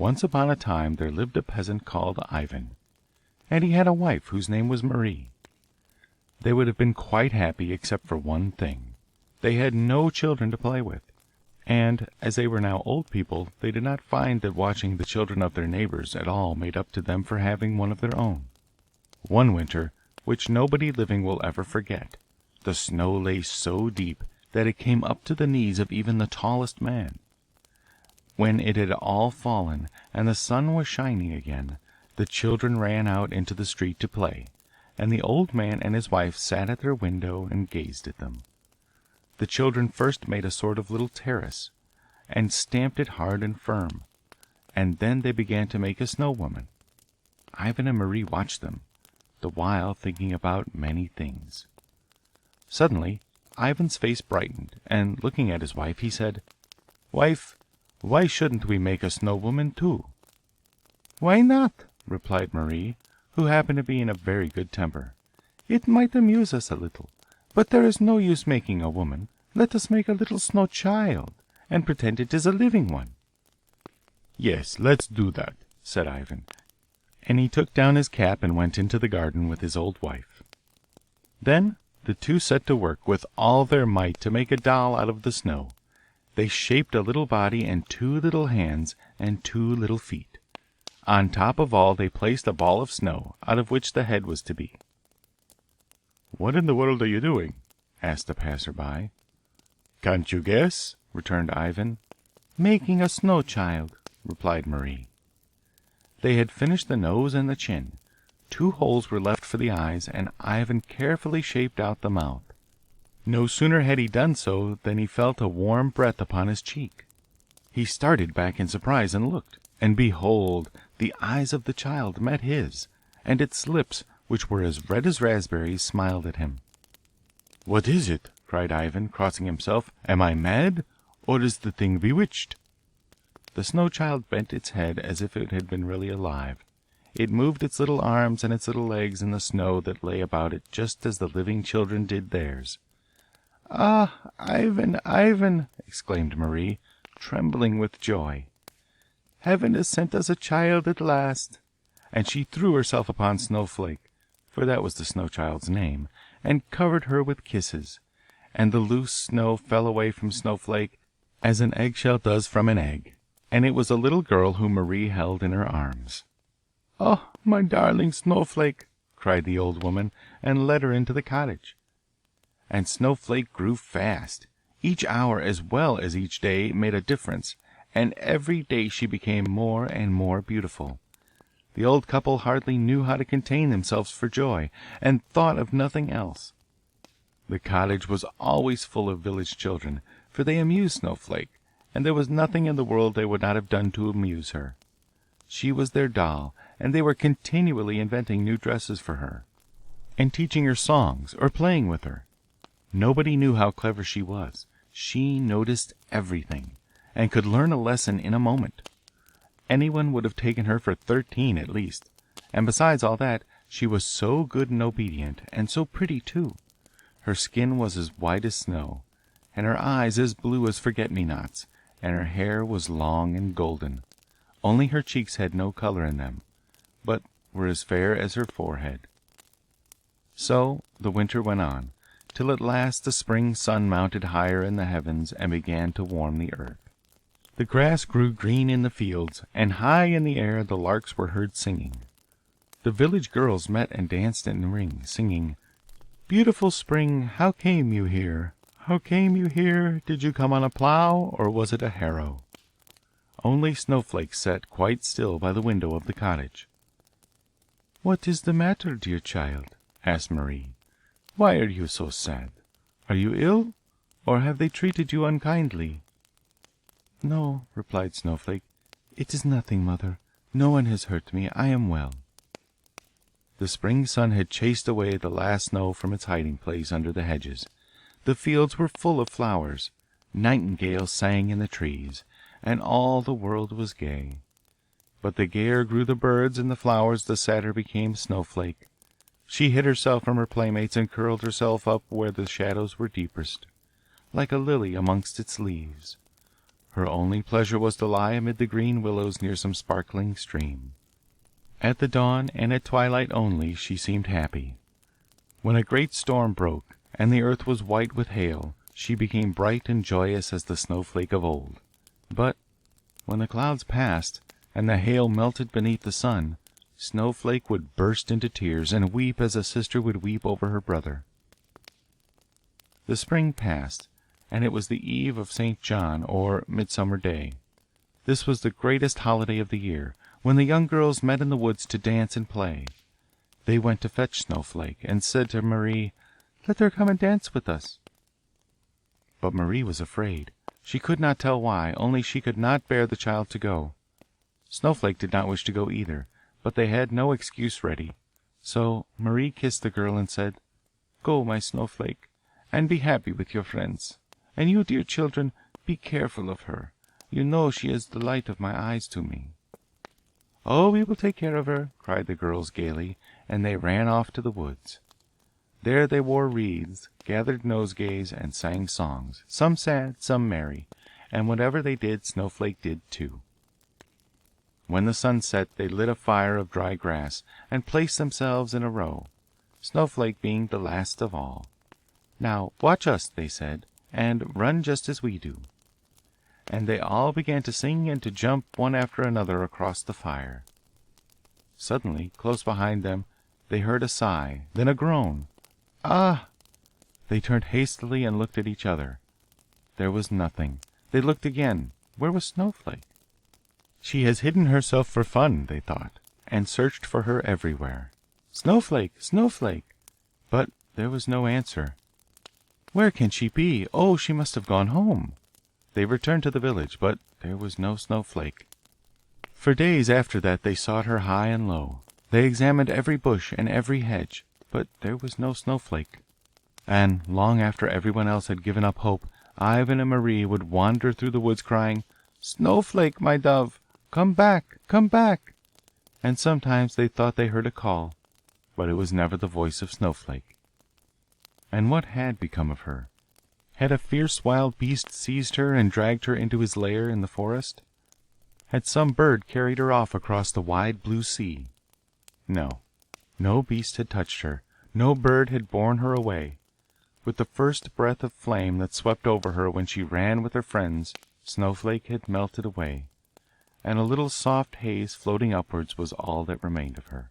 Once upon a time there lived a peasant called Ivan, and he had a wife whose name was Marie. They would have been quite happy except for one thing. They had no children to play with, and as they were now old people they did not find that watching the children of their neighbours at all made up to them for having one of their own. One winter, which nobody living will ever forget, the snow lay so deep that it came up to the knees of even the tallest man. When it had all fallen and the sun was shining again, the children ran out into the street to play, and the old man and his wife sat at their window and gazed at them. The children first made a sort of little terrace, and stamped it hard and firm, and then they began to make a snow woman. Ivan and Marie watched them, the while thinking about many things. Suddenly Ivan's face brightened, and looking at his wife he said, "Wife, why shouldn't we make a snow woman too?" "Why not?" replied Marie, who happened to be in a very good temper. "It might amuse us a little, but there is no use making a woman. Let us make a little snow child, and pretend it is a living one." "Yes, let's do that," said Ivan, and he took down his cap and went into the garden with his old wife. Then the two set to work with all their might to make a doll out of the snow. They shaped a little body and 2 little hands and 2 little feet. On top of all they placed a ball of snow, out of which the head was to be. "What in the world are you doing?" asked a passer-by. "Can't you guess?" returned Ivan. "Making a snow child," replied Marie. They had finished the nose and the chin. 2 holes were left for the eyes, and Ivan carefully shaped out the mouth. No sooner had he done so than he felt a warm breath upon his cheek. He started back in surprise and looked, and behold, the eyes of the child met his, and its lips, which were as red as raspberries, smiled at him. "What is it?" cried Ivan, crossing himself. "Am I mad, or is the thing bewitched?" The snow child bent its head as if it had been really alive. It moved its little arms and its little legs in the snow that lay about it just as the living children did theirs. "Ah, Ivan, Ivan!" exclaimed Marie, trembling with joy. "Heaven has sent us a child at last!" And she threw herself upon Snowflake, for that was the snow child's name, and covered her with kisses, and the loose snow fell away from Snowflake as an eggshell does from an egg, and it was a little girl whom Marie held in her arms. "Oh, my darling Snowflake!" cried the old woman, and led her into the cottage. And Snowflake grew fast. Each hour as well as each day made a difference, and every day she became more and more beautiful. The old couple hardly knew how to contain themselves for joy, and thought of nothing else. The cottage was always full of village children, for they amused Snowflake, and there was nothing in the world they would not have done to amuse her. She was their doll, and they were continually inventing new dresses for her, and teaching her songs or playing with her. Nobody knew how clever she was. She noticed everything, and could learn a lesson in a moment. Anyone would have taken her for 13 at least, and besides all that, she was so good and obedient, and so pretty too. Her skin was as white as snow, and her eyes as blue as forget-me-nots, and her hair was long and golden. Only her cheeks had no colour in them, but were as fair as her forehead. So the winter went on, till at last the spring sun mounted higher in the heavens and began to warm the earth. The grass grew green in the fields, and high in the air the larks were heard singing. The village girls met and danced in the ring, singing, "Beautiful spring, how came you here? How came you here? Did you come on a plough, or was it a harrow?" Only Snowflake sat quite still by the window of the cottage. "What is the matter, dear child?" asked Marie. "Why are you so sad? Are you ill, or have they treated you unkindly?" "No," replied Snowflake, "it is nothing, mother. No one has hurt me. I am well." The spring sun had chased away the last snow from its hiding place under the hedges. The fields were full of flowers, nightingales sang in the trees, and all the world was gay. But the gayer grew the birds and the flowers the sadder became Snowflake. She hid herself from her playmates and curled herself up where the shadows were deepest, like a lily amongst its leaves. Her only pleasure was to lie amid the green willows near some sparkling stream. At the dawn and at twilight only she seemed happy. When a great storm broke, and the earth was white with hail, she became bright and joyous as the Snowflake of old. But when the clouds passed, and the hail melted beneath the sun, Snowflake would burst into tears and weep as a sister would weep over her brother. The spring passed, and it was the eve of St. John, or Midsummer Day. This was the greatest holiday of the year, when the young girls met in the woods to dance and play. They went to fetch Snowflake, and said to Marie, "Let her come and dance with us." But Marie was afraid. She could not tell why, only she could not bear the child to go. Snowflake did not wish to go either, but they had no excuse ready. So Marie kissed the girl and said, "Go, my Snowflake, and be happy with your friends. And you, dear children, be careful of her. You know she is the light of my eyes to me." "Oh, we will take care of her," cried the girls gaily, and they ran off to the woods. There they wore wreaths, gathered nosegays, and sang songs, some sad, some merry, and whatever they did Snowflake did too. When the sun set they lit a fire of dry grass, and placed themselves in a row, Snowflake being the last of all. "Now watch us," they said, "and run just as we do." And they all began to sing and to jump one after another across the fire. Suddenly, close behind them, they heard a sigh, then a groan. "Ah!" They turned hastily and looked at each other. There was nothing. They looked again. Where was Snowflake? "She has hidden herself for fun," they thought, and searched for her everywhere. "Snowflake! Snowflake!" But there was no answer. "Where can she be? Oh, she must have gone home." They returned to the village, but there was no Snowflake. For days after that they sought her high and low. They examined every bush and every hedge, but there was no Snowflake. And long after everyone else had given up hope, Ivan and Marie would wander through the woods crying, "Snowflake, my dove, come back, come back!" And sometimes they thought they heard a call, but it was never the voice of Snowflake. And what had become of her? Had a fierce wild beast seized her and dragged her into his lair in the forest? Had some bird carried her off across the wide blue sea? No, no beast had touched her, no bird had borne her away. With the first breath of flame that swept over her when she ran with her friends, Snowflake had melted away, and a little soft haze floating upwards was all that remained of her.